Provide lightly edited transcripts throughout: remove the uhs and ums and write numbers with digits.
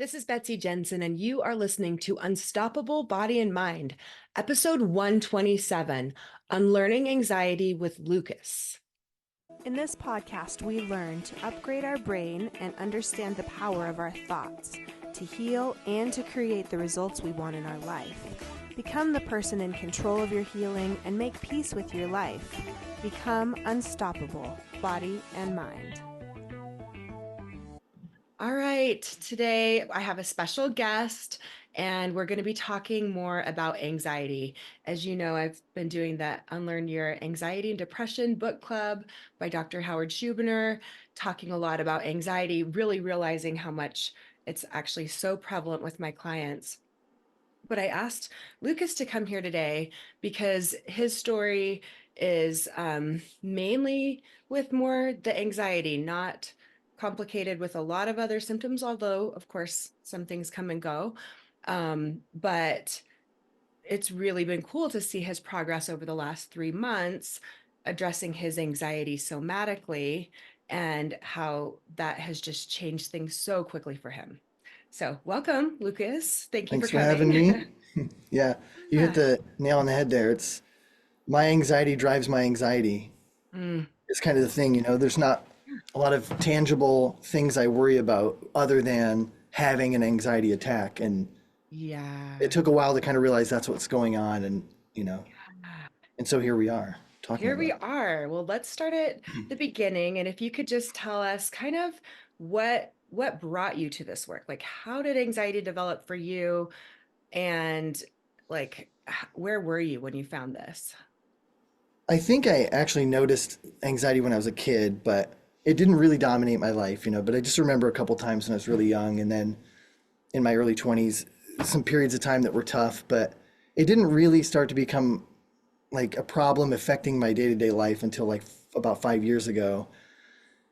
This is Betsy Jensen, and you are listening to Unstoppable Body and Mind, episode 127, Unlearning Anxiety with Lucas. In this podcast, we learn to upgrade our brain and understand the power of our thoughts, to heal and to create the results we want in our life. Become the person in control of your healing and make peace with your life. Become unstoppable, body and mind. All right, today I have a special guest, and we're going to be talking more about anxiety. As you know, I've been doing that Unlearn Your Anxiety and Depression book club by Dr. Howard Schubiner, talking a lot about anxiety, really realizing how much it's actually so prevalent with my clients. But I asked Lucas to come here today because his story is mainly with more the anxiety, not complicated with a lot of other symptoms, although, of course, some things come and go. But it's really been cool to see his progress over the last 3 months, addressing his anxiety somatically and how that has just changed things so quickly for him. So welcome, Lucas. Thank you for Thanks for having coming. me. Yeah, you hit Yeah. the nail on the head there. It's my anxiety drives my anxiety. Mm, It's kind of the thing, there's not a lot of tangible things I worry about other than having an anxiety attack. And it yeah. took a while to kind of realize that's what's going on. And so here we are talking Here we about are. Well, let's start at it. the beginning. And if you could just tell us kind of what brought you to this work? Like, how did anxiety develop for you? And like, where were you when you found this? I think I actually noticed anxiety when I was a kid, but it didn't really dominate my life, but I just remember a couple times when I was really young and then in my early 20s, some periods of time that were tough, but it didn't really start to become like a problem affecting my day-to-day life until like about 5 years ago,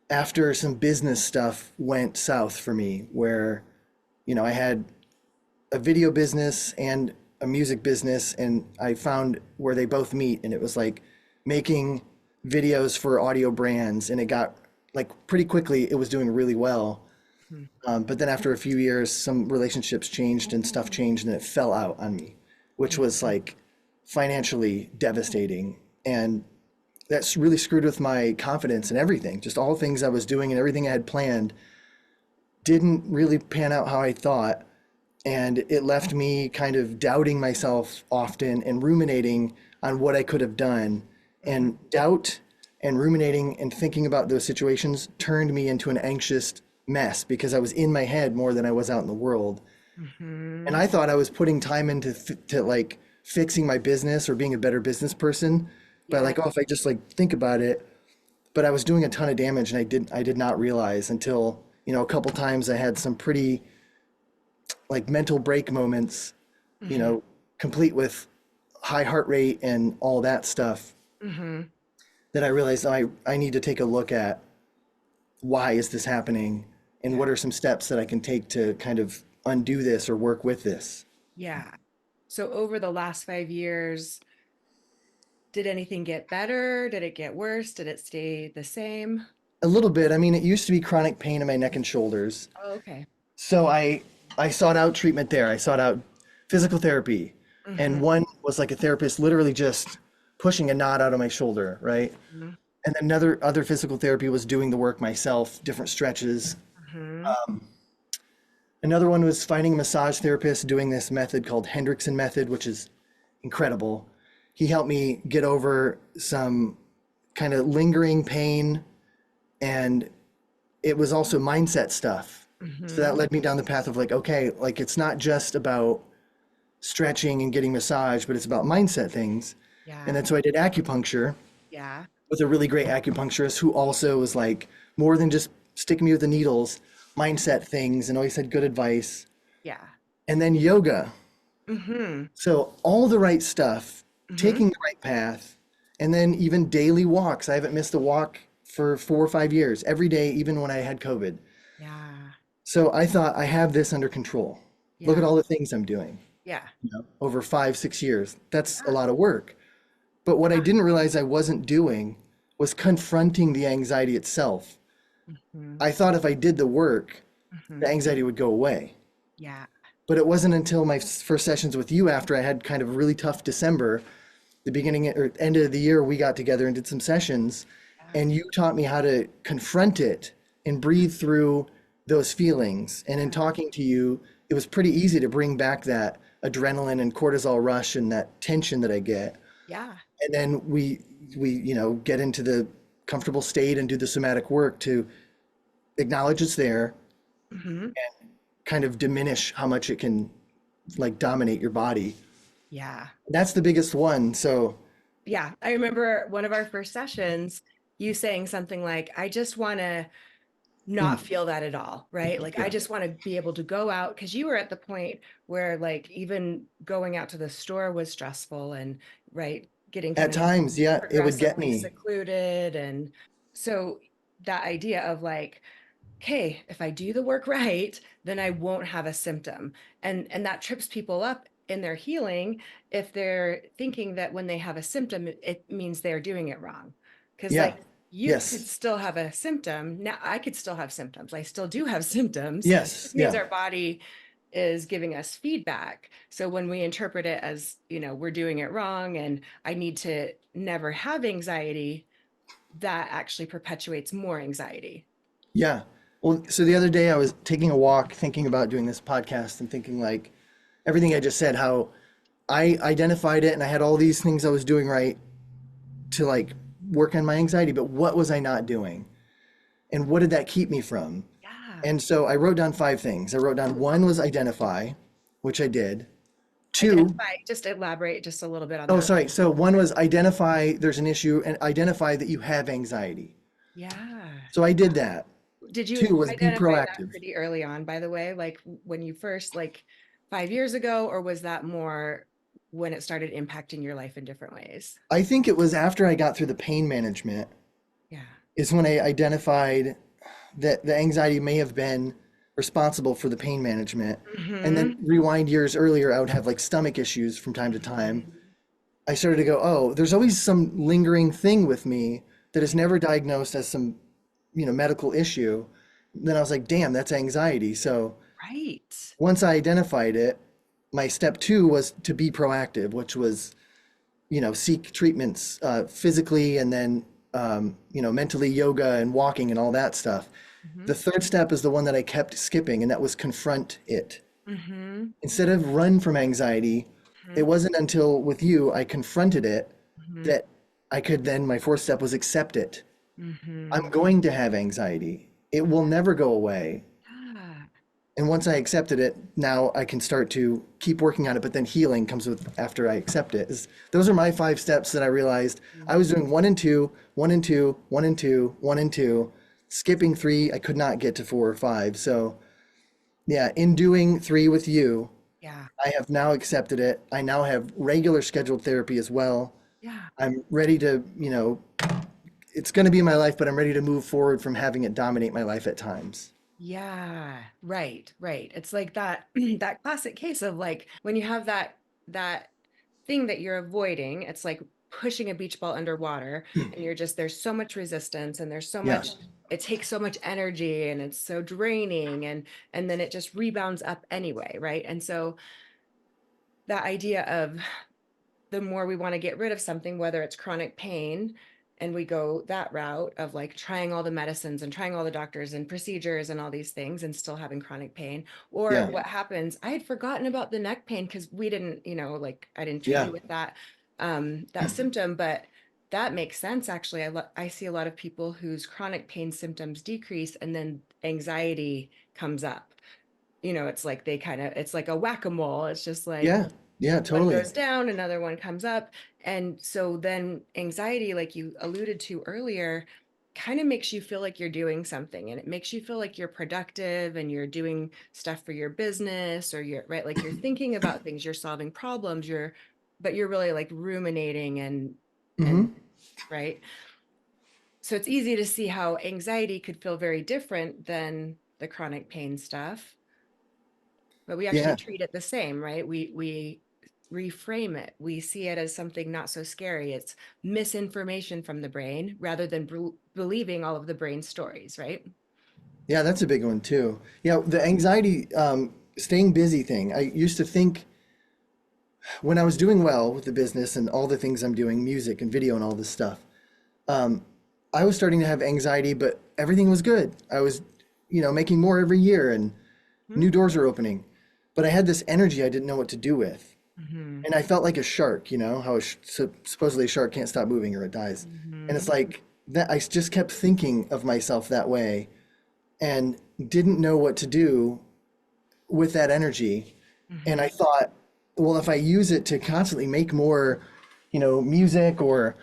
after some business stuff went south for me, where, I had a video business and a music business, and I found where they both meet, and it was like making videos for audio brands, and it got like pretty quickly, it was doing really well. Mhm. But then after a few years, some relationships changed and stuff changed, and it fell out on me, which was Mhm. like financially devastating. And that's really screwed with my confidence and everything. Just all things I was doing and everything I had planned didn't really pan out how I thought. And it left me kind of doubting myself often and ruminating on what I could have done. Mhm. And doubt and ruminating and thinking about those situations turned me into an anxious mess because I was in my head more than I was out in the world. And Mhm. I thought I was putting time into to like fixing my business or being a better business person by Yeah. like, oh, if I just like think about it. But I was doing a ton of damage, and I did not realize until, a couple times I had some pretty like mental break moments, you Mhm. know, complete with high heart rate and all that stuff, Mhm. that I realized I need to take a look at why is this happening and Yeah. what are some steps that I can take to kind of undo this or work with this. Yeah. So over the last 5 years, did anything get better? Did it get worse? Did it stay the same? A little bit. I mean, it used to be chronic pain in my neck and shoulders. Oh, okay. So I sought out treatment there. I sought out physical therapy. And Mhm. one was like a therapist literally just pushing a knot out of my shoulder, right? Mhm. And then another other physical therapy was doing the work myself, different stretches. Mhm. Another one was finding a massage therapist doing this method called Hendrickson method, which is incredible. He helped me get over some kind of lingering pain, and it was also mindset stuff. So that Mhm. led me down the path of like, okay, like it's not just about stretching and getting massage, but it's about mindset things. And Yeah. then so I did acupuncture Yeah. with a really great acupuncturist who also was like more than just sticking me with the needles, mindset things, and always had good advice. Yeah. And then yoga. Mhm. So all the right stuff, Mhm. taking the right path, and then even daily walks. I haven't missed a walk for 4 or 5 years, every day, even when I had COVID. Yeah. So I thought I have this under control. Look at Yeah. all the things I'm doing, Yeah. over 5, 6 years. That's a Yeah. lot of work. But what I didn't realize I wasn't doing was confronting the anxiety itself. Mhm. I thought if I did the work, the Mhm. anxiety would go away. Yeah. But it wasn't until my first sessions with you after I had kind of a really tough December, the beginning or end of the year, we got together and did some sessions, Yeah. and you taught me how to confront it and breathe through those feelings. And in Yeah. talking to you, it was pretty easy to bring back that adrenaline and cortisol rush and that tension that I get. Yeah. And then we get into the comfortable state and do the somatic work to acknowledge it's there, Hmm. kind of diminish how much it can like dominate your body. Yeah. That's the biggest one. So, Yeah. I remember one of our first sessions, you saying something like, I just want to not mm, feel that at all, right? Like, I yeah. just want to be able to go out because you were at the point where, like, even going out to the store was stressful and, right, getting At kind of times, yeah, it would get progressively me. secluded. And so that idea of like, okay, if I do the work right, then I won't have a symptom. And that trips people up in their healing if they're thinking that when they have a symptom, it means they're doing it wrong. Because Yeah. like you could Yes. still have a symptom. Now I could still have symptoms. I still do have symptoms. Yes. It means Yeah. our body is giving us feedback. So when we interpret it as, we're doing it wrong and I need to never have anxiety, that actually perpetuates more anxiety. Yeah. Well, so the other day I was taking a walk thinking about doing this podcast and thinking like everything I just said, how I identified it and I had all these things I was doing right to like work on my anxiety, but what was I not doing? And what did that keep me from? Yeah. And so I wrote down five things. I wrote down one was identify, which I did. Two, Identify, just elaborate just a little bit on oh, that. sorry. So one was identify there's an issue and identify that you have anxiety. Yeah. So I did that. Did you Two was be identify that proactive. pretty early on, by the way? Like when you first, like 5 years ago, or was that more when it started impacting your life in different ways? I think it was after I got through the pain management Yeah. is when I identified that the anxiety may have been responsible for the pain management. And then Hmm. rewind years earlier, I would have like stomach issues from time to time. I started to go, oh, there's always some lingering thing with me that is never diagnosed as some, medical issue. Then I was like, damn, that's anxiety. So Right. once I identified it, my step two was to be proactive, which was, seek treatments physically and then, mentally yoga and walking and all that stuff. Hmm. The third step is the one that I kept skipping, and that was confront it. Hmm. Instead of run from anxiety, it wasn't until with you I confronted it Hmm. that I could then, my fourth step was accept it. I'm Hmm. going to have anxiety. It will never go away. Yeah. And once I accepted it, now I can start to keep working on it, but then healing comes with after I accept it. Those are my five steps that I realized I was doing one and two, one and two, one and two, one and two, skipping three. I could not get to four or five. So, yeah, in doing three with you, Yeah. I have now accepted it. I now have regular scheduled therapy as well. Yeah. I'm ready to, it's going to be in my life, but I'm ready to move forward from having it dominate my life at times. Yeah, right, right. It's like that that classic case of like when you have that thing that you're avoiding, it's like pushing a beach ball underwater and you're just there's so much resistance and there's so Yeah. much it takes so much energy and it's so draining and then it just rebounds up anyway, right? And so that idea of the more we want to get rid of something, whether it's chronic pain, and we go that route of like trying all the medicines and trying all the doctors and procedures and all these things and still having chronic pain. Or Yeah. what happens, I had forgotten about the neck pain because we didn't, like I didn't treat Yeah. you with that symptom, but that makes sense actually. I see a lot of people whose chronic pain symptoms decrease and then anxiety comes up. It's like it's like a whack-a-mole. It's just like Yeah. Yeah. one Totally. goes down, another one comes up. And so then anxiety, like you alluded to earlier, kind of makes you feel like you're doing something and it makes you feel like you're productive and you're doing stuff for your business or you're right, like you're thinking about things, you're solving problems, but you're really like ruminating and Hmm. right. So it's easy to see how anxiety could feel very different than the chronic pain stuff, but we actually Yeah. treat it the same, right? We reframe it. We see it as something not so scary. It's misinformation from the brain rather than believing all of the brain stories, right? Yeah. That's a big one too. Yeah. The anxiety. staying busy thing. I used to think when I was doing well with the business and all the things I'm doing, music and video and all this stuff, um, I was starting to have anxiety, but everything was good. I was, making more every year and new doors are opening. But I had this energy I didn't know what to do with. Mm-hmm. And I felt like a shark, how supposedly a shark can't stop moving or it dies. And Mm-hmm. it's like that I just kept thinking of myself that way and didn't know what to do with that energy. And Mm-hmm. I thought, well, if I use it to constantly make more, music or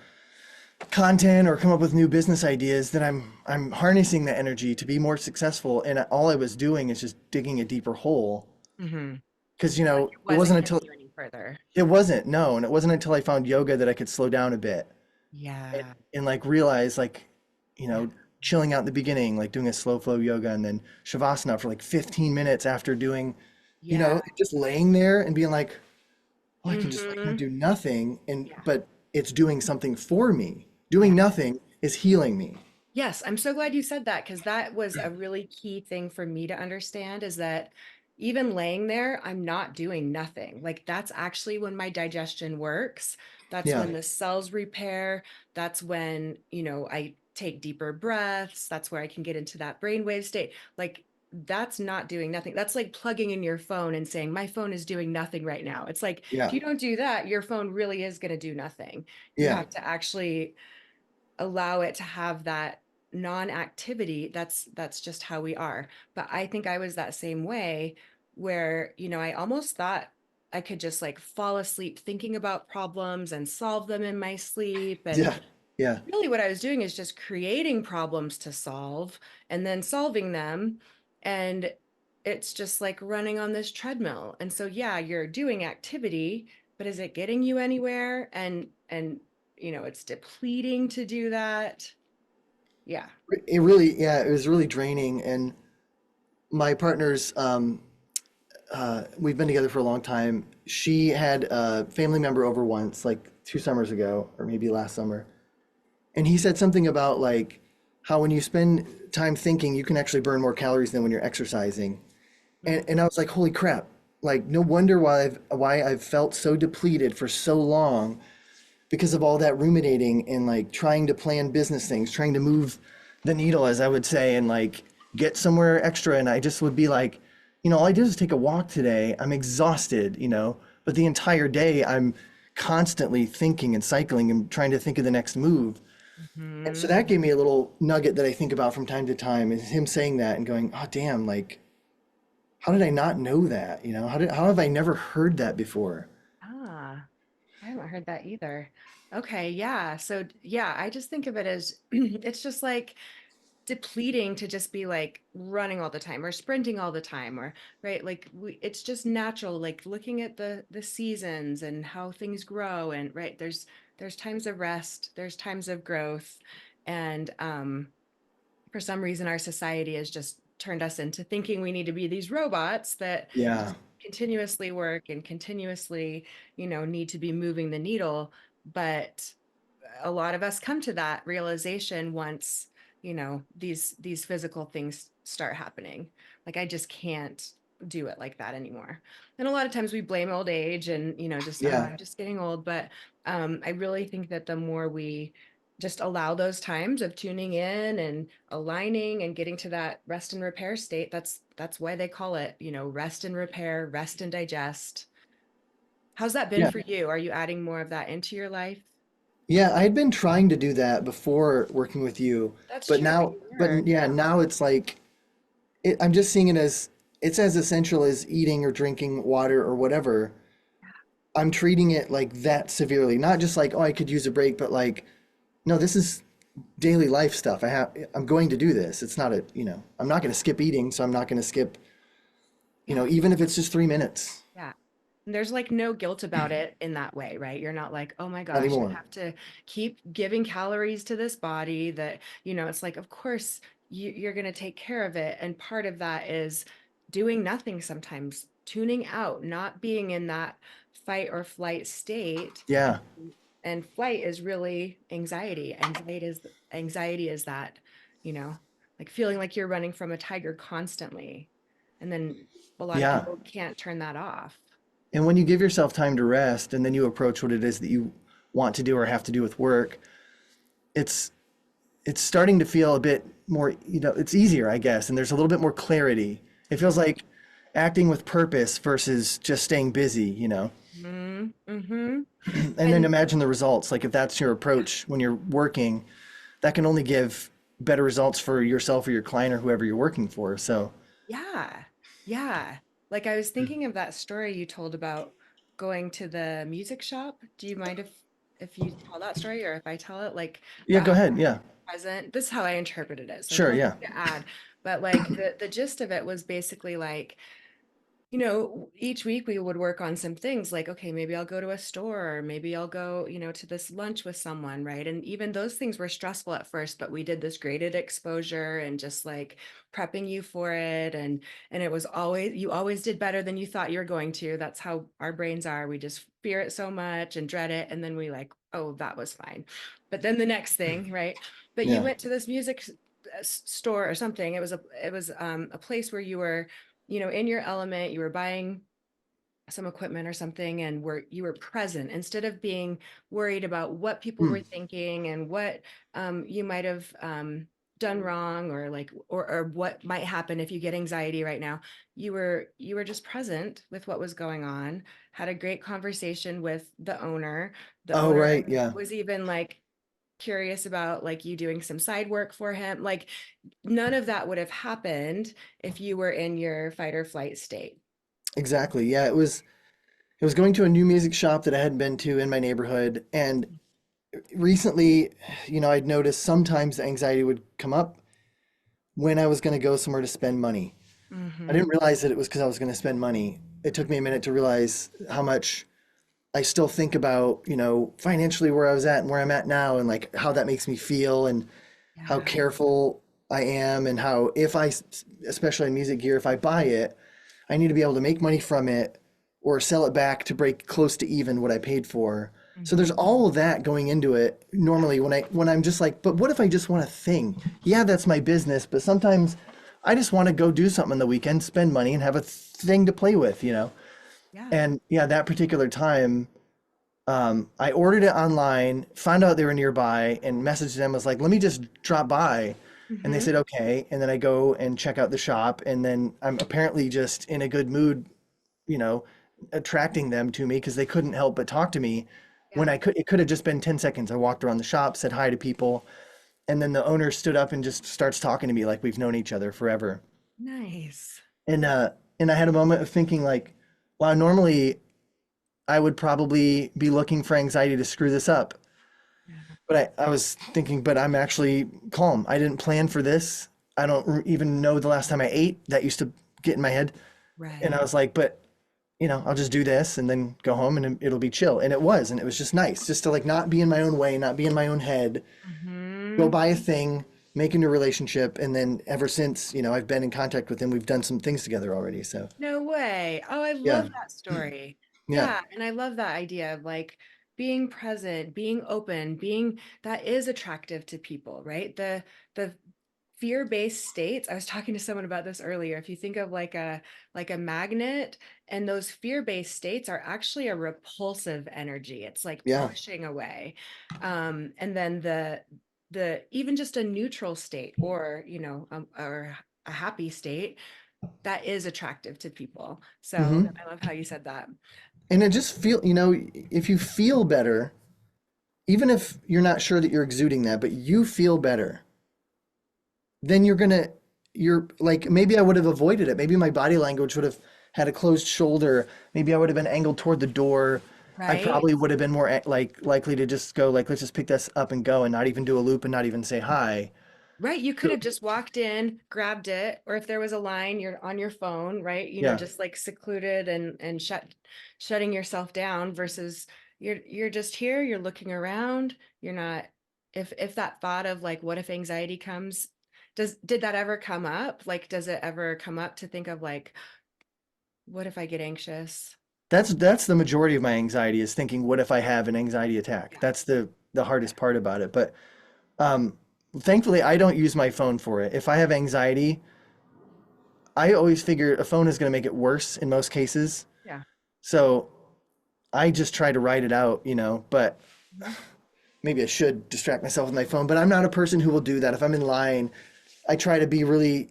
content or come up with new business ideas, then I'm harnessing the energy to be more successful. And all I was doing is just digging a deeper hole. Mm-hmm. Because, Like it it wasn't wasn't getting until you any further. it wasn't, no, and it wasn't until I found yoga that I could slow down a bit and, Yeah. and like realize like, you Yeah. know, chilling out in the beginning, like doing a slow flow yoga and then shavasana for like 15 minutes after doing, Yeah. just laying there and being like, oh, I can just lay here and Mm-hmm. do nothing. Yeah. But it's doing something for me. Yeah. Doing nothing is healing me. Yes, I'm so glad you said that because that was a really key thing for me to understand is that even laying there, I'm not doing nothing. Like that's actually when my digestion works. That's Yeah. when the cells repair. That's when, I take deeper breaths. That's where I can get into that brainwave state. Like that's not doing nothing. That's like plugging in your phone and saying, my phone is doing nothing right now. It's like, if Yeah. you don't do that, your phone really is going to do nothing. You Yeah. have to actually allow it to have that non-activity. That's just how we are. But I think I was that same way where, I almost thought I could just like fall asleep thinking about problems and solve them in my sleep. And Yeah. Yeah. really what I was doing is just creating problems to solve and then solving them. And it's just like running on this treadmill. And so yeah, you're doing activity, but is it getting you anywhere? And it's depleting to do that. Yeah. It really, yeah, it was really draining. And my partner's, we've been together for a long time. She had a family member over once, like 2 summers ago, or maybe last summer. And he said something about like how when you spend time thinking, you can actually burn more calories than when you're exercising. And I was like, holy crap. Like, no wonder why I've felt so depleted for so long because of all that ruminating and like trying to plan business things, trying to move the needle, as I would say, and like get somewhere extra. And I just would be like, all I did was take a walk today. I'm exhausted, but the entire day I'm constantly thinking and cycling and trying to think of the next move. And so Mm-hmm. that gave me a little nugget that I think about from time to time is him saying that and going, oh, damn, like, how did I not know that? How have I never heard that before? Ah, I haven't heard that either. Okay, yeah. So yeah, I just think of it as it's just like depleting to just be like running all the time or sprinting all the time or right like it's just natural like looking at the seasons and how things grow and right there's times of rest, there's times of growth. And for some reason our society has just turned us into thinking we need to be these robots that Yeah. just continuously work and continuously need to be moving the needle. But a lot of us come to that realization once these physical things start happening. Like I just can't do it like that anymore. And a lot of times we blame old age and just Yeah. I'm just getting old. But I really think that the more we just allow those times of tuning in and aligning and getting to that rest and repair state, that's why they call it rest and repair, rest and digest. How's that been Yeah. for you? Are you adding more of that into your life? Yeah, I had been trying to do that before working with you, That's but true. now, You but were. yeah, now it's like I'm just seeing it as it's as essential as eating or drinking water or whatever. I'm treating it like that severely, not just like, oh, I could use a break, but like, no, this is daily life stuff. I'm going to do this. It's not I'm not going to skip eating, so I'm not going to skip, Yeah. even if it's just 3 minutes Yeah. And there's like no guilt about it in that way, right? You're not like, oh my gosh, I anymore. have to keep giving calories to this body that, it's like, of course, you're going to take care of it. And part of that is doing nothing sometimes, tuning out, not being in that fight or flight state. Yeah. And flight is really anxiety. Anxiety is that, you know, like feeling like you're running from a tiger constantly. And then a lot of Yeah. people can't turn that off. And when you give yourself time to rest and then you approach what it is that you want to do or have to do with work, it's it's starting to feel a bit more, it's easier, I guess, and there's a little bit more clarity. It feels like acting with purpose versus just staying busy. Mm-hmm. Mm-hmm. And then And imagine the results. Like if that's your approach when you're working, that can only give better results for yourself or your client or whoever you're working for. So, yeah, yeah. Like I was thinking of that story you told about going to the music shop. Do you mind if you tell that story or if I tell it? Like yeah, about go ahead. Yeah. present. This is how I interpreted it. So Sure. feel Yeah. free to add. But like the gist of it was basically like, each week we would work on some things like, okay, maybe I'll go to a store, or maybe I'll go, to this lunch with someone, right? And even those things were stressful at first, but we did this graded exposure and just like prepping you for it. And it was always, you always did better than you thought you were going to. That's how our brains are. We just fear it so much and dread it. And then we like, oh, that was fine. But then the next thing, right? But you Yeah. went to this music store or something. It was a place where you were in your element, you were buying some equipment or something and you were present instead of being worried about what people Hmm. were thinking and what you might have done wrong or like or what might happen if you get anxiety right now. You were just present with what was going on, had a great conversation with the owner. The Oh, owner right. Yeah. was even like curious about like you doing some side work for him. Like none of that would have happened if you were in your fight or flight state. Exactly. Yeah. It was going to a new music shop that I hadn't been to in my neighborhood. And recently, I'd noticed sometimes the anxiety would come up when I was going to go somewhere to spend money. I Mm-hmm. didn't realize that it was because I was going to spend money. It took me a minute to realize how much I still think about, financially where I was at and where I'm at now and like how that makes me feel and how Yeah. careful I am and how if I, especially in music gear, if I buy it, I need to be able to make money from it or sell it back to break close to even what I paid for. So there's Mm-hmm. all of that going into it normally when I'm just like, but what if I just want a thing? Yeah, that's my business, but sometimes I just want to go do something on the weekend, spend money and have a thing to play with. Yeah. And yeah, that particular time, I ordered it online, found out they were nearby, and messaged them. Was like, "Let me just drop by," and they Mm-hmm. said, "Okay." And then I go and check out the shop, and then I'm apparently just in a good mood, you know, attracting them to me because they couldn't help but talk to me when Yeah. it could have just been 10 seconds. I walked around the shop, said hi to people, and then the owner stood up and just starts talking to me like we've known each other forever. Nice. And I had a moment of thinking like, wow, normally I would probably be looking for anxiety to screw this up. Yeah. But I was thinking, but I'm actually calm. I didn't plan for this. I don't even know the last time I ate. That used to get in my head. And I Right. was like, but I'll just do this and then go home and it'll be chill. And it was, and it was just nice just to like not be in my own way, not be in my own head, go Mm-hmm. buy a thing, make a new relationship. And then ever since, I've been in contact with him, we've done some things together already. So No way. Oh, I yeah, love that story. yeah, Yeah, and I love that idea of like being present, being open, being that is attractive to people, right? The fear-based states. I was talking to someone about this earlier. If you think of like a magnet, and those fear-based states are actually a repulsive energy. It's like yeah. pushing away. And then the even just a neutral state or or a happy state that is attractive to people. So Hmm. I love how you said that. And it just if you feel better, even if you're not sure that you're exuding that, but you feel better, then you're like, maybe I would have avoided it. Maybe my body language would have had a closed shoulder. Maybe I would have been angled toward the door. I Right? probably would have been more like likely to just go like, let's just pick this up and go and not even do a loop and not even say hi. Right. You could So have just walked in, grabbed it, or if there was a line, you're on your phone, right? yeah, Just like secluded and shutting yourself down versus you're just here, you're looking around, you're not if that thought of like what if anxiety comes, did that ever come up? Like does it ever come up to think of like what if I get anxious? that's the majority of my anxiety is thinking, what if I have an anxiety attack? Yeah. That's the hardest part about it. But um, thankfully, I don't use my phone for it. If I have anxiety, I always figure a phone is going to make it worse in most cases. Yeah. So I just try to write it out, but Mhm. maybe I should distract myself with my phone, but I'm not a person who will do that. If I'm in line, I try to be really,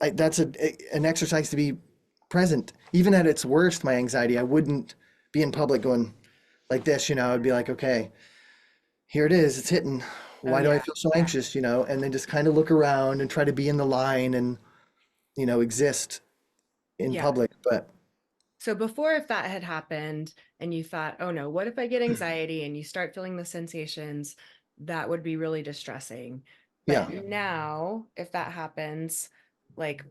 that's an exercise to be present. Even at its worst, my anxiety, I wouldn't be in public going like this, I'd be like, okay, here it is, it's hitting. Oh Why do I yeah. feel so Yeah. anxious, and then just kind of look around and try to be in the line and, exist in Yeah. public. But So before, if that had happened and you thought, oh no, what if I get anxiety and you start feeling the sensations, that would be really distressing. But yeah. now, if that happens, like,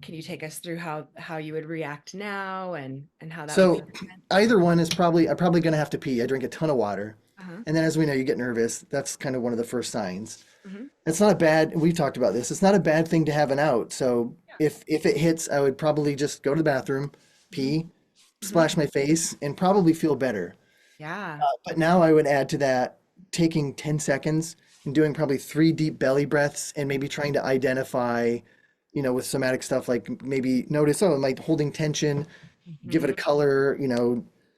can you take us through how you would react now and how that would be So different? either one is I'm probably going to have to pee. I drink a ton of water. Uh-huh. And then as we know, you get nervous. That's kind of one of the first signs. Hmm. It's not a bad, we've talked about this. It's not a bad thing to have an out. So Yeah. if it hits, I would probably just go to the bathroom, Hmm. pee, Hmm. splash my face, and probably feel better. Yeah. But now I would add to that taking 10 seconds and doing probably 3 deep belly breaths and maybe trying to identify, with somatic stuff, like maybe notice, oh, am I holding tension? Give it a Hmm. color,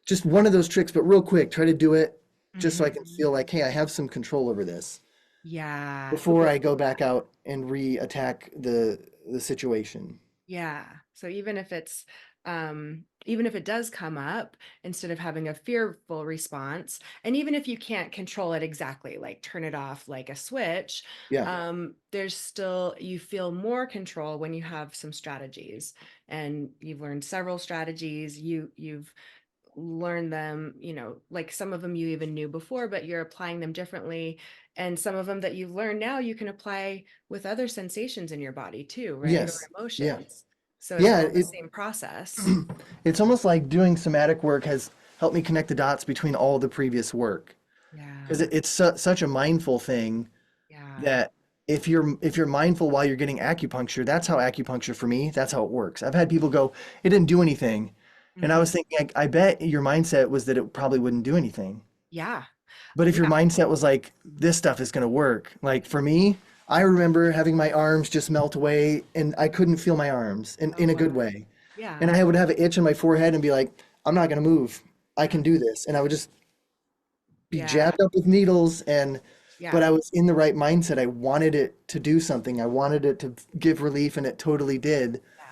just one of those tricks, but real quick, try to do it just so I can Hmm. feel like, hey, I have some control over this Yeah. before I go back out and re-attack the situation. Yeah. So even if it does come up, instead of having a fearful response, and even if you can't control it exactly, like turn it off like a switch, Yeah. there's still you feel more control when you have some strategies, and you've learned several strategies. You've learned them, like some of them you even knew before, but you're applying them differently. And some of them that you've learned now, you can apply with other sensations in your body too, right? Or Yes. Yeah. emotions. So it's Yeah. all the same process. It's almost like doing somatic work has helped me connect the dots between all the previous work because Yeah. it's such a mindful thing Yeah. that if you're mindful while you're getting acupuncture, that's how acupuncture for me, that's how it works. I've had people go, it didn't do anything. And I Hmm. was thinking, I bet your mindset was that it probably wouldn't do anything. Yeah. But if your Yeah. mindset was like, this stuff is going to work, like for me, I remember having my arms just melt away and I couldn't feel my arms Oh, in a wow. good way. And Yeah. I would have an itch on my forehead and be like, I'm not going to move. I Yeah. can do this. And I would just be Yeah. jabbed up with needles but Yeah. I was in the right mindset. I wanted it to do something. I wanted it to give relief and it totally did. Yeah.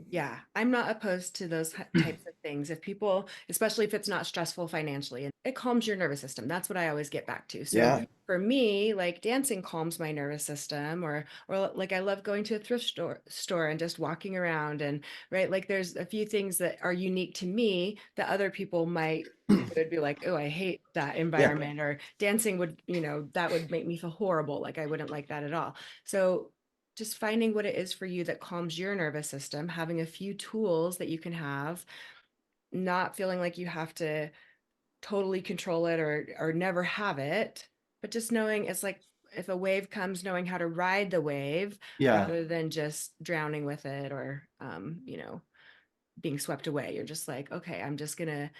Yeah, I'm not opposed to those types of things. If people, especially if it's not stressful financially, and it calms your nervous system. That's what I always get back to. So Yeah. for me, like dancing calms my nervous system, or like I love going to a thrift store and just walking around, and right, like there's a few things that are unique to me that other people would be like, oh, I hate that Yeah. environment, or dancing would, that would make me feel horrible. Like I wouldn't like that at all. So just finding what it is for you that calms your nervous system, having a few tools that you can have, not feeling like you have to totally control it or never have it, but just knowing it's like if a wave comes, knowing how to ride the wave Yeah. rather than just drowning with it or being swept away. You're just like, okay, I'm just gonna,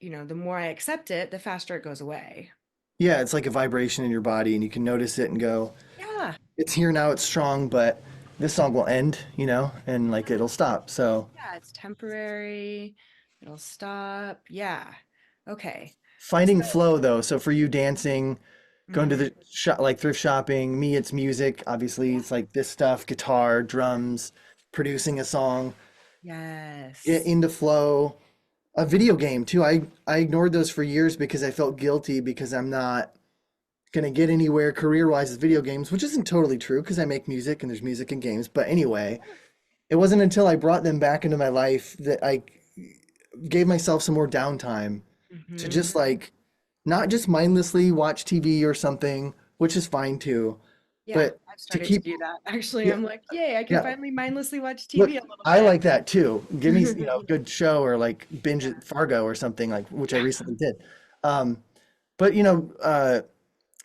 the more I accept it, the faster it goes away. Yeah. It's like a vibration in your body and you can notice it and go, Yeah. it's here now, it's strong, but this song will end, and like it'll stop. So Yeah, it's temporary. It'll stop. Yeah. Okay. So, finding flow though. So for you dancing, going to mhm. the shop, like thrift shopping, me, it's music. Obviously, Yeah. it's like this stuff, guitar, drums, producing a song, get Yes. into flow. A video game too. I ignored those for years because I felt guilty because I'm not gonna get anywhere career-wise with video games, which isn't totally true because I make music and there's music in games. But anyway, it wasn't until I brought them back into my life that I gave myself some more downtime to Hmm. just like not just mindlessly watch TV or something, which is fine too, Yeah, but I've to started to keep do that. Actually, yeah, I'm like, yay, I can yeah. finally mindlessly watch Look, TV a little I bit. like that too. Give me, good show or like binge Fargo or something like which I Yeah. recently did. Um, but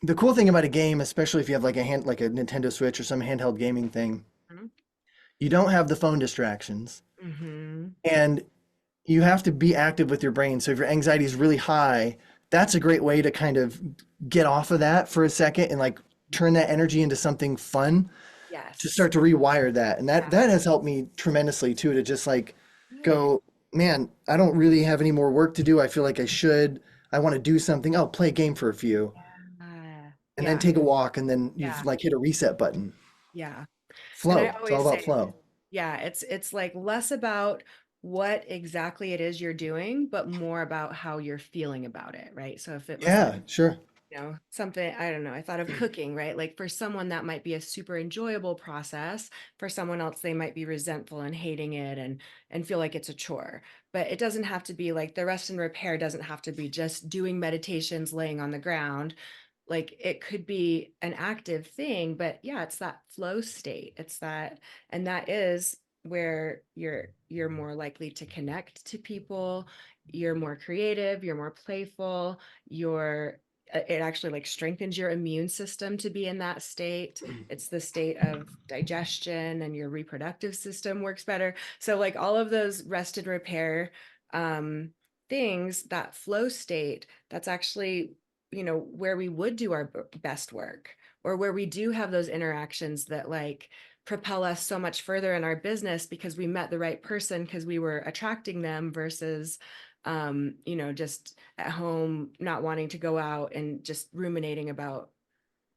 the cool thing about a game, especially if you have like a Nintendo Switch or some handheld gaming thing, Hmm. you don't have the phone distractions. Hmm. And you have to be active with your brain. So if your anxiety is really high, that's a great way to kind of get off of that for a second and like turn that energy into something fun. to Yes. start to rewire that. And Yeah. that has helped me tremendously too, to just like Good. go, man, I don't really have any more work to do. I feel like I should. I want to do something. I'll play a game for a few and then Yeah. take a walk, and then you've Yeah. like hit a reset button. Yeah. And I Flow. It's all always about say, flow. yeah, it's like less about what exactly it is you're doing, but more about how you're feeling about it, right? So if it was like, Yeah, sure. something, I don't know, I thought of cooking, right? Like for someone that might be a super enjoyable process. For someone else, they might be resentful and hating it and feel like it's a chore. But it doesn't have to be like the rest and repair doesn't have to be just doing meditations laying on the ground. Like it could be an active thing, but yeah, it's that flow state. It's that, and that is where you're more likely to connect to people, you're more creative, you're more playful, you're it actually like strengthens your immune system to be in that state. It's the state of digestion, and your reproductive system works better. So like all of those rest and repair um things, that flow state, that's actually where we would do our best work, or where we do have those interactions that like propel us so much further in our business because we met the right person because we were attracting them versus just at home not wanting to go out and just ruminating about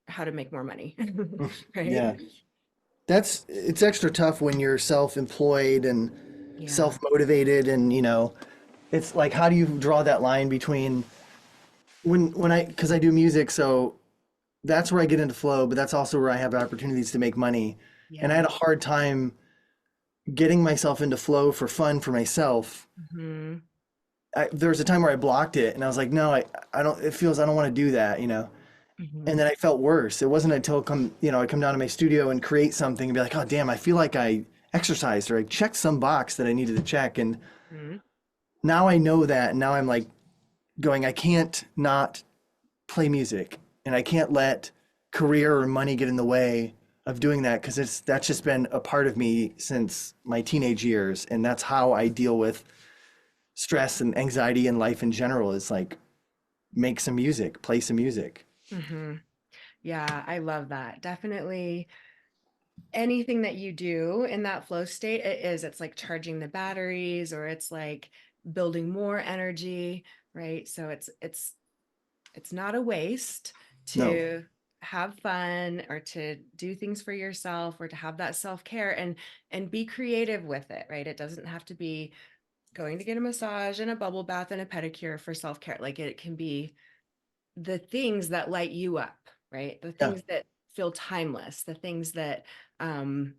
how to make more money. Right? Yeah. It's extra tough when you're self-employed and Yeah. self-motivated, and it's like, how do you draw that line between when I, because I do music, so that's where I get into flow, but that's also where I have opportunities to make money. And I Yeah. had a hard time getting myself into flow for fun for myself. Hmm. There was a time where I blocked it, and I was like, no, I don't, it feels, I don't want to do that. Hmm. And then I felt worse. It wasn't until I come down to my studio and create something and be like, oh, damn, I feel like I exercised or I checked some box that I needed to check. And Hmm. now I know that. And now I'm like going, I can't not play music, and I can't let career or money get in the way of doing that, because that's just been a part of me since my teenage years, and that's how I deal with stress and anxiety in life in general, is like make some music, play some music. Hmm. Yeah, I love that. Definitely anything that you do in that flow state, it's like charging the batteries, or it's like building more energy, right? So it's not a waste No, to have fun or to do things for yourself or to have that self-care and be creative with it, right? It doesn't have to be going to get a massage and a bubble bath and a pedicure for self-care. Like it can be the things that light you up, right? The yeah, things that feel timeless, the things that um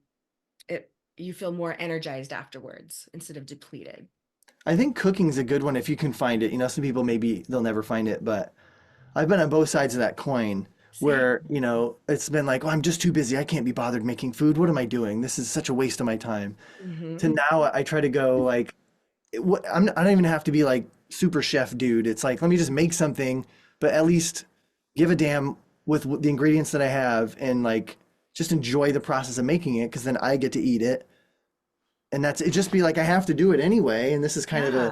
you feel more energized afterwards instead of depleted. I think cooking's a good one if you can find it. Some people, maybe they'll never find it, but I've been on both sides of that coin, Same. where it's been like, oh, I'm just too busy, I can't be bothered making food, what am I doing, this is such a waste of my time, to Hmm. now I try to go like, I don't even have to be like super chef dude. It's like, let me just make something, but at least give a damn with the ingredients that I have, and like just enjoy the process of making it, because then I get to eat it. And that's it. Just be like, I have to do it anyway. And this is kind of Yeah.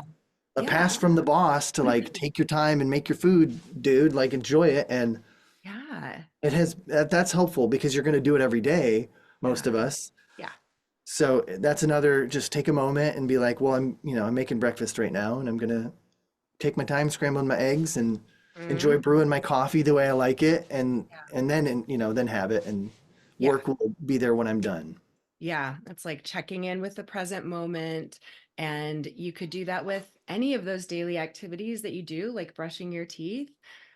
a Yeah. pass from the boss to like, take your time and make your food, dude. Like, enjoy it. And Yeah. that's helpful because you're going to do it every day, most Yeah. of us. Yeah. So that's another, just take a moment and be like, well, I'm making breakfast right now, and I'm going to take my time scrambling my eggs and enjoy Mhm. brewing my coffee the way I like it, Yeah. and then then have it, and Yeah. work will be there when I'm done. Yeah. It's like checking in with the present moment. And you could do that with any of those daily activities that you do, like brushing your teeth.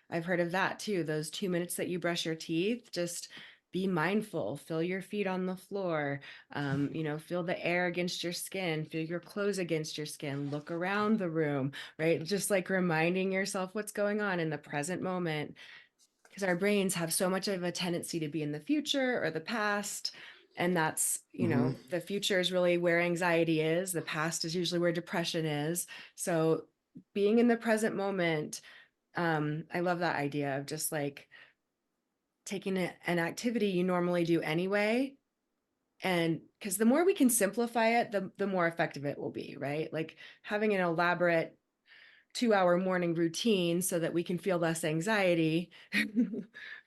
I've heard of that too. Those 2 minutes that you brush your teeth, just be mindful, feel your feet on the floor, feel the air against your skin, feel your clothes against your skin, look around the room, right? Just like reminding yourself what's going on in the present moment, because our brains have so much of a tendency to be in the future or the past. And that's, Hmm. the future is really where anxiety is, the past is usually where depression is. So being in the present moment, I love that idea of just like taking an activity you normally do anyway, and because the more we can simplify it, the more effective it will be, right? Like having an elaborate 2-hour morning routine so that we can feel less anxiety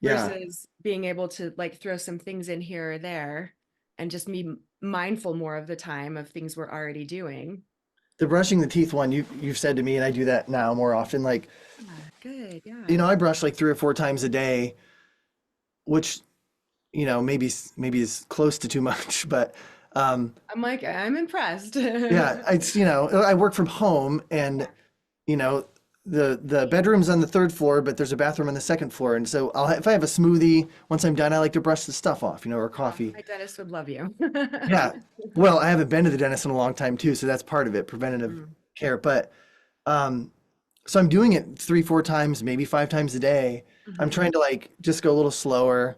Yeah. versus being able to like throw some things in here or there and just be mindful more of the time of things we're already doing. The brushing the teeth one, you've said to me, and I do that now more often. Like, Yeah, good. Yeah. I brush like 3 or 4 times a day, which, maybe is close to too much, but I'm like, I'm impressed. yeah, I work from home, and you know, the bedroom's on the third floor, but there's a bathroom on the second floor, and so if I have a smoothie, once I'm done, I like to brush the stuff off, or coffee. My dentist would love you. Yeah. Well, I haven't been to the dentist in a long time too, so that's part of it, preventative Mm, care. But um, so I'm doing it 3, 4 times, maybe 5 times a day. I'm mhm. trying to like just go a little slower,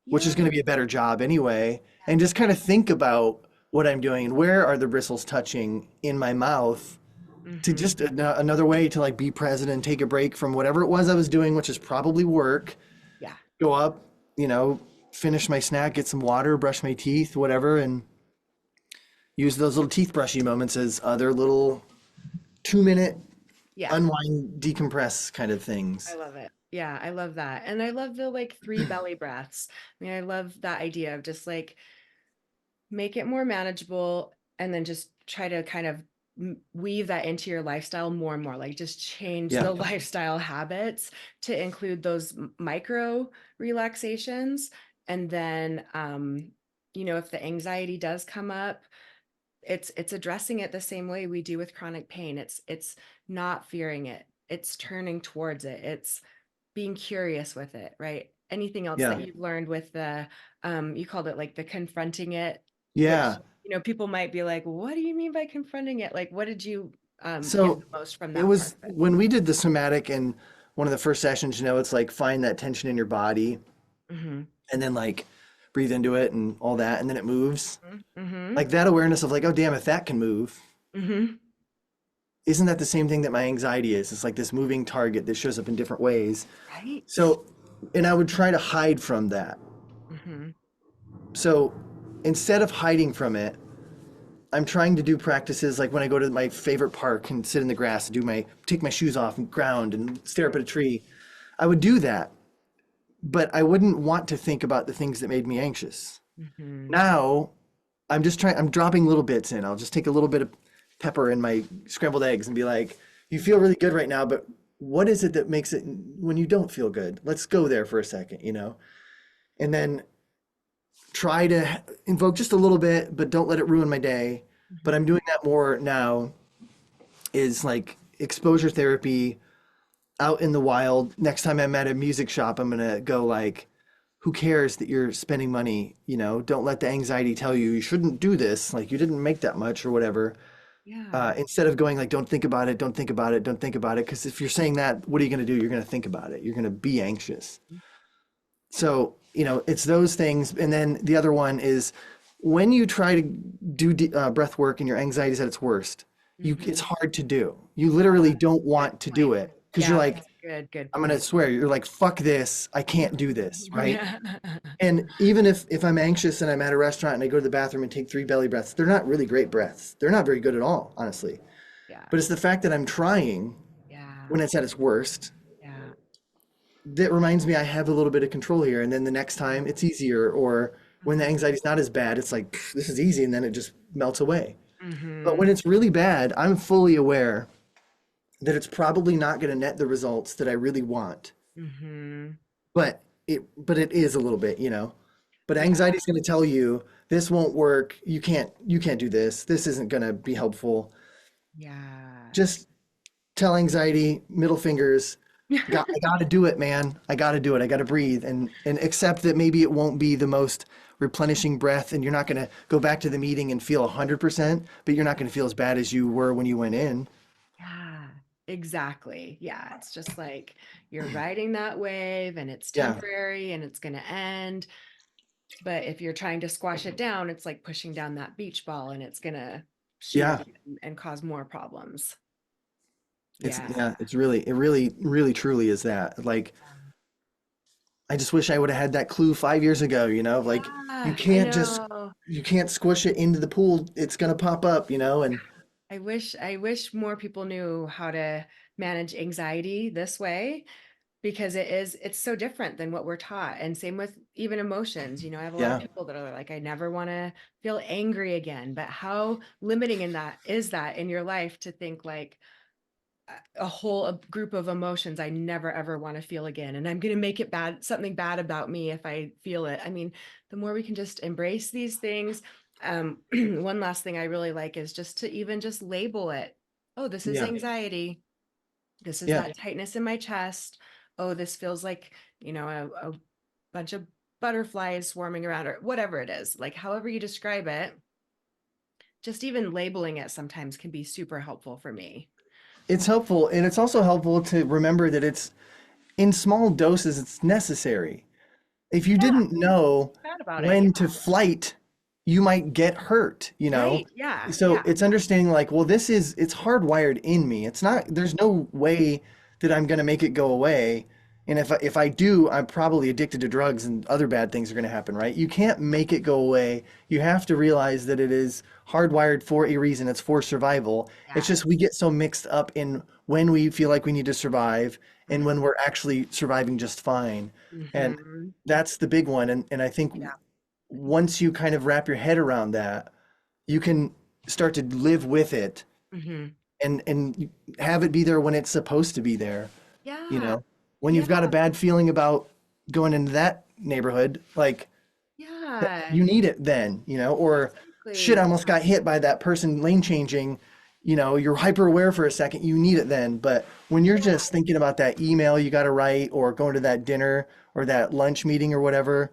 which is Yeah. going to be a better job anyway, and just kind of think about what I'm doing and where are the bristles touching in my mouth to Hmm. just another way to like be present and take a break from whatever it was I was doing, which is probably work. Yeah. Go up, you know, finish my snack, get some water, brush my teeth, whatever, and use those little teeth brushy moments as other little 2 minute Yeah. unwind, decompress kind of I things. love it. Yeah, I love that. And I love the like three belly breaths. I mean, I love that idea of just like make it more manageable and then just try to kind of weave that into your lifestyle more and more, like just change Yeah. the lifestyle habits to include those micro relaxations. And then if the anxiety does come up, it's addressing it the same way we do with chronic pain. It's not fearing it, it's turning towards it, it's being curious with it, right? Anything else that Yeah. you've learned with the you called it like the confronting it, which Yeah. people might be like, what do you mean by confronting it? Like what did you get So the most from it that part was of it? when we did the somatic and one of the first sessions, it's like find that tension in your body Mm-hmm. and then like breathe into it and all that. And then it moves. Mm-hmm. Like that awareness of like, oh, damn, if that can move, Mm-hmm. isn't that the same thing that my anxiety is? It's like this moving target that shows up in different ways. Right. So, and I would try to hide from that. Mm-hmm. So instead of hiding from it, I'm trying to do practices like when I go to my favorite park and sit in the grass and take my shoes off and ground and stare up at a tree. I would do that, but I wouldn't want to think about the things that made me anxious. Mm-hmm. Now I'm dropping little bits in. I'll just take a little bit of pepper in my scrambled eggs and be like, you feel really good right now, but what is it that makes it when you don't feel good? Let's go there for a second, And then try to invoke just a little bit, but don't let it ruin my day. But I'm Mm-hmm. doing that more now is like exposure therapy out in the wild. Next time I'm at a music shop, I'm gonna go like, who cares that you're spending money? Don't let the anxiety tell you shouldn't do this. Like you didn't make that much or whatever. Yeah. Instead of going like, don't think about it, don't think about it, don't think about it. Because if you're saying that, what are you gonna do? You're gonna think about it. You're gonna be anxious. So, it's those things. And then the other one is when you try to do breath work and your anxiety is at its worst, it's Mm-hmm. hard to do. You literally don't Good want to do point. it because you're Yeah, like, that's a good I'm gonna point. swear, you're like, fuck this, I can't do this, right? Yeah. And even if I'm anxious and I'm at a restaurant and I go to the bathroom and take 3 belly breaths, they're not really great breaths. They're not very good at all, honestly. Yeah. But it's the fact that I'm trying Yeah. when it's at its worst Yeah. that reminds me I have a little bit of control here. And then the next time it's easier, or when the anxiety's not as bad, it's like, "Pff, this is easy," and then it just melts away. But Mm-hmm. when it's really bad, I'm fully aware that it's probably not going to net the results that I really want. Mm-hmm. But it is a little bit. But Yeah. anxiety's going to tell you this won't work. You can't do this. This isn't going to be helpful. Yeah. Just tell anxiety, middle fingers, I got to do it, man. I got to do it. I got to breathe and accept that maybe it won't be the most replenishing breath and you're not going to go back to the meeting and feel 100%, but you're not going to feel as bad as you were when you went in. Yeah. Exactly. Yeah. It's just like you're riding that wave and it's Yeah. temporary and it's going to end. But if you're trying to squash it down, it's like pushing down that beach ball and it's going to shoot Yeah. up and cause more problems. It's Yeah. yeah, it really really truly is that. Like I just wish I would have had that clue 5 years ago, like you Yeah. I can't just know. you can't squish it into the pool. It's gonna pop up, and I wish more people knew how to manage anxiety this way, because it's so different than what we're taught. And same with even emotions. I have a lot of Yeah. people that are like, I never want to feel angry again. But how limiting in that is that in your life to think like a group of emotions I never ever want to feel again. And I'm going to make it bad, something bad about me if I feel it. I mean, the more we can just embrace these things. One last thing I really like is just to even just label it. Oh, this is Yeah. anxiety. This is Yeah. that tightness in my chest. Oh, this feels like, a bunch of butterflies swarming around, or whatever it is. Like, however you describe it, just even labeling it sometimes can be super helpful for me. It's helpful. And it's also helpful to remember that it's in small doses, it's necessary. If you Yeah, didn't know bad about it. when to flight, you might get hurt, you know? Right. Yeah. So Yeah. it's understanding like, well, it's hardwired in me. It's not, there's no way that I'm going to make it go away. And if I do, I'm probably addicted to drugs and other bad things are going to happen, right? You can't make it go away. You have to realize that it is hardwired for a reason. It's for survival. It's just we Yes. get so mixed up in when we feel like we need to survive and Mhm. when we're actually surviving just fine. And Mhm. that's the big one. And I think Yeah. once you kind of wrap your head around that, you can start to live with it Mhm. and have it be there when it's supposed to be there. You Yeah. know, when Yeah. you've got a bad feeling about going into that neighborhood, like Yeah. you need it then, or shit, I Exactly. almost got hit by that person lane changing. You're hyper aware for a second, you need it then. But when you're Yeah. just thinking about that email you got to write or going to that dinner or that lunch meeting or whatever,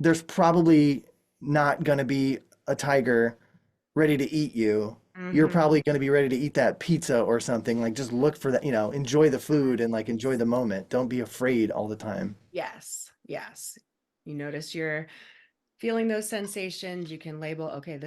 there's probably not going to be a tiger ready to eat you. You're Mhm. probably going to be ready to eat that pizza or something. Like just look for that, enjoy the food and like enjoy the moment. Don't be afraid all the time. Yes. Yes. You notice you're feeling those sensations, you can label, okay,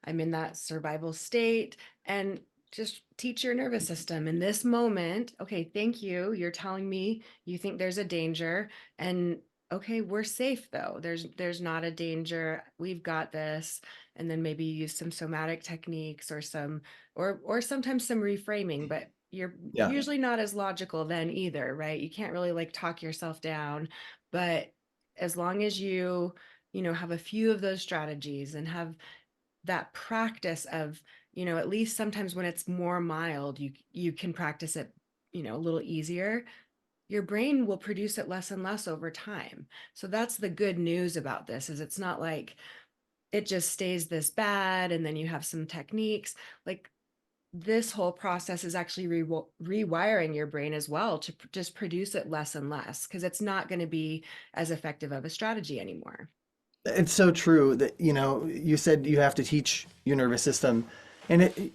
I'm in that survival state, and just teach your nervous system in this moment. Okay, thank you. You're telling me you think there's a danger, and okay, we're safe though. There's not a danger. We've got this. And then maybe use some somatic techniques or sometimes some reframing, but you're Yeah. usually not as logical then either, right? You can't really like talk yourself down, but as long as you have a few of those strategies and have that practice of, at least sometimes when it's more mild, you can practice it, a little easier. Your brain will produce it less and less over time. So that's the good news about this, is it's not like it just stays this bad and then you have some techniques. Like, this whole process is actually rewiring your brain as well to just produce it less and less, because it's not going to be as effective of a strategy anymore. It's so true that, you said you have to teach your nervous system and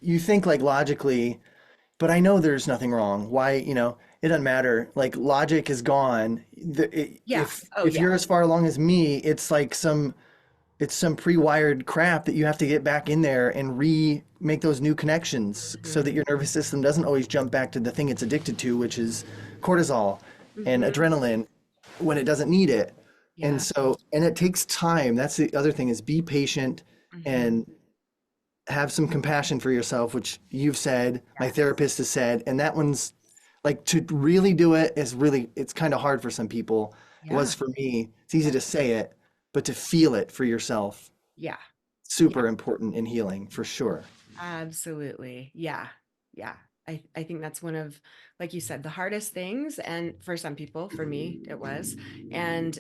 you think like logically, but I know there's nothing wrong. Why, it doesn't matter. Like logic is gone. Yeah. Oh, If yeah. you're as far along as me, it's some pre-wired crap that you have to get back in there and make those new connections so that Mhm. your nervous system doesn't always jump back to the thing it's addicted to, which is cortisol and Mhm. adrenaline when it doesn't need it. And Yeah. so, and it takes time. That's the other thing is be patient Mhm. and have some compassion for yourself, which you've said, my Yes. therapist has said, and that one's like to really do it is really, it's kind of hard for some people. It was Yeah. for me. It's easy Yeah. to say it, but to feel it for yourself, Yeah. Yeah. super important in healing for sure. Absolutely. Yeah. Yeah. I think that's one of, like you said, the hardest things. And for some people, for me, it was. And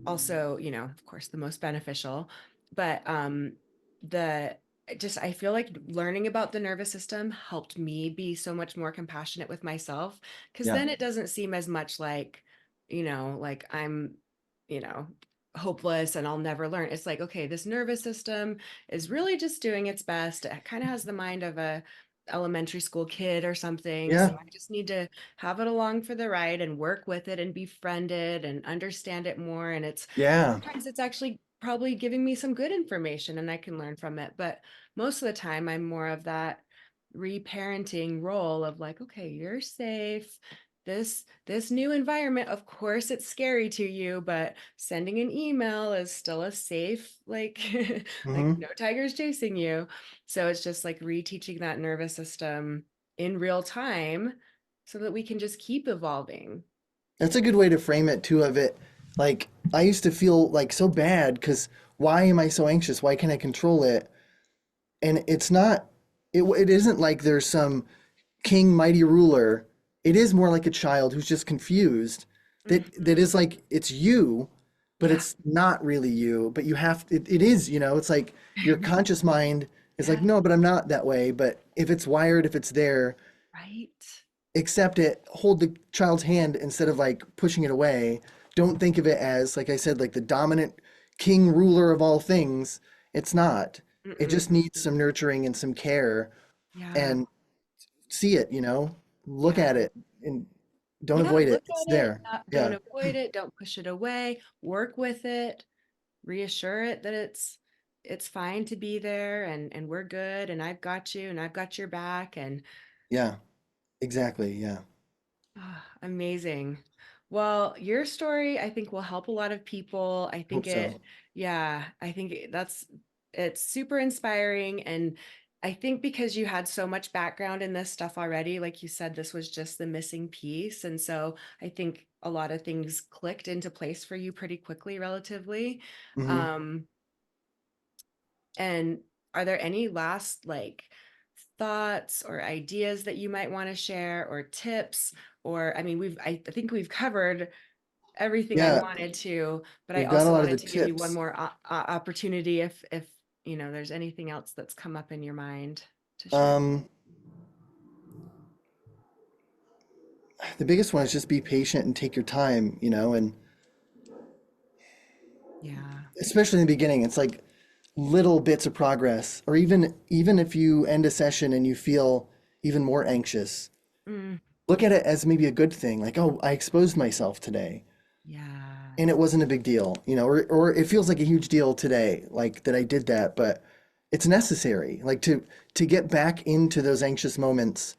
also, of course, the most beneficial. But the just I feel like learning about the nervous system helped me be so much more compassionate with myself, because Yeah. then it doesn't seem as much like, like I'm, you know, hopeless and I'll never learn. It's like, okay, this nervous system is really just doing its best. It kind of has the mind of a elementary school kid or something. So Yeah. I just need to have it along for the ride and work with it and befriend it and understand it more. And Yeah. sometimes it's actually probably giving me some good information and I can learn from it. But most of the time, I'm more of that reparenting role of like, okay, you're safe. this new environment, of course it's scary to you, but sending an email is still a safe, like like Hmm. no tigers chasing you. So it's just like reteaching that nervous system in real time so that we can just keep evolving. That's a good way to frame it too. Of it, like I used to feel like so bad because why am I so anxious? Why can't I control it? And it's not. It isn't like there's some king mighty ruler. It is more like a child who's just confused. That Mhm. is like it's you, but Yeah. it's not really you. But you have it is. It's like your conscious mind is like Yeah, no, but I'm not that way. But if it's wired, if it's there, right. accept it, hold the child's hand instead of like pushing it away. Don't think of it as, like I said, like the dominant king ruler of all things. It's not. It Mm-mm. just needs some nurturing and some care Yeah. and see it, look Yeah. at it and don't Yeah, avoid it. look It's at it, there. don't Yeah. avoid it, don't push it away, work with it, reassure it that it's fine to be there and we're good and I've got you and I've got your back and Yeah. Exactly. Yeah. amazing. Well, your story I think will help a lot of people. I think Hope so. yeah, I think it's super inspiring and I think because you had so much background in this stuff already, like you said, this was just the missing piece. And so I think a lot of things clicked into place for you pretty quickly, relatively. Hmm. Um, and are there any last like thoughts or ideas that you might want to share or tips? Or I mean, I think we've covered everything I Yeah. wanted to, but I We've got a also lot of the wanted to give you one tips. more opportunity if there's anything else that's come up in your mind to share. Um, the biggest one is just be patient and take your time, and Yeah. especially in the beginning, it's like little bits of progress, or even if you end a session and you feel even more anxious, Mm, look at it as maybe a good thing, like, oh, I exposed myself today yeah. and it wasn't a big deal, or it feels like a huge deal today, like that I did that, but it's necessary, like to get back into those anxious moments.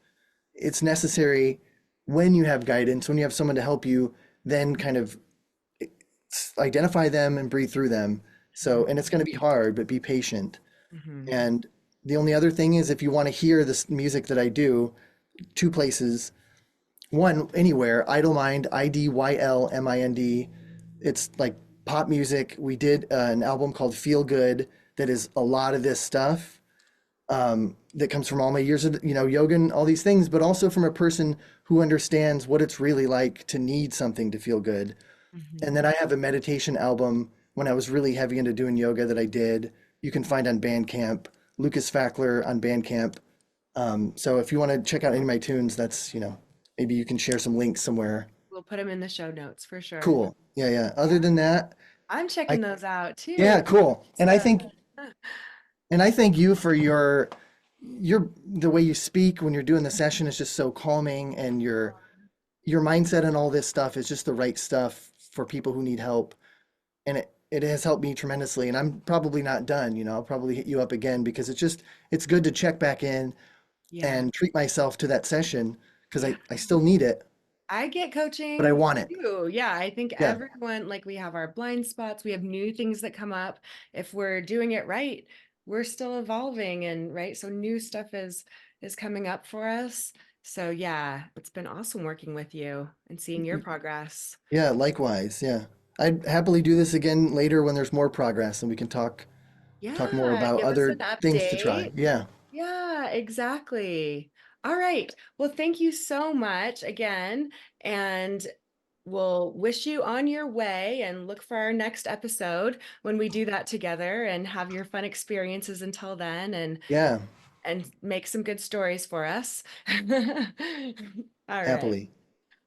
It's necessary when you have guidance, when you have someone to help you, then kind of identify them and breathe through them. So, and it's going to be hard, but be patient. Mm-hmm. And the only other thing is, if you want to hear this music that I do, two places. One, anywhere, Idle Mind, IDYLMIND. It's like pop music. We did an album called Feel Good that is a lot of this stuff, that comes from all my years of, yoga and all these things, but also from a person who understands what it's really like to need something to feel good. And Mm-hmm. then I have a meditation album when I was really heavy into doing yoga that I did. You can find on Bandcamp, Lucas Fackler on Bandcamp. So if you want to check out any of my tunes, that's, maybe you can share some links somewhere. We'll put them in the show notes for sure. Cool. Yeah, yeah. Other Yeah. than that, I'm I, checking those out yeah, too. cool. And I So, think, and I thank you for the way you speak when you're doing the session is just so calming, and your mindset and all this stuff is just the right stuff for people who need help. And it has helped me tremendously. And I'm probably not done, I'll probably hit you up again because it's good to check back in yeah. and treat myself to that session because Yeah. I still need it, I get but I coaching want it. too. Yeah, I think Yeah. everyone, like we have our blind spots, we have new things that come up. If we're doing it right, we're still evolving and right. So new stuff is coming up for us. So yeah, it's been awesome working with you and seeing your progress. Yeah, likewise. Yeah. I'd happily do this again later when there's more progress and we can talk more Yeah, about give us an other things to try. update. Yeah. Yeah, exactly. All right. Well, thank you so much again. And we'll wish you on your way and look for our next episode when we do that together and have your fun experiences until then Yeah, and make some good stories for us. All right. happily.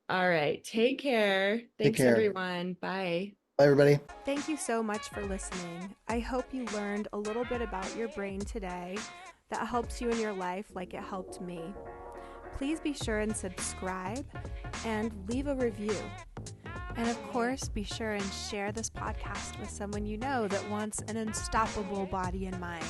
All right. Take care. Take Thanks, care. everyone. Bye. Bye, everybody. Thank you so much for listening. I hope you learned a little bit about your brain today that helps you in your life like it helped me. Please be sure and subscribe and leave a review. And of course, be sure and share this podcast with someone you know that wants an unstoppable body and mind.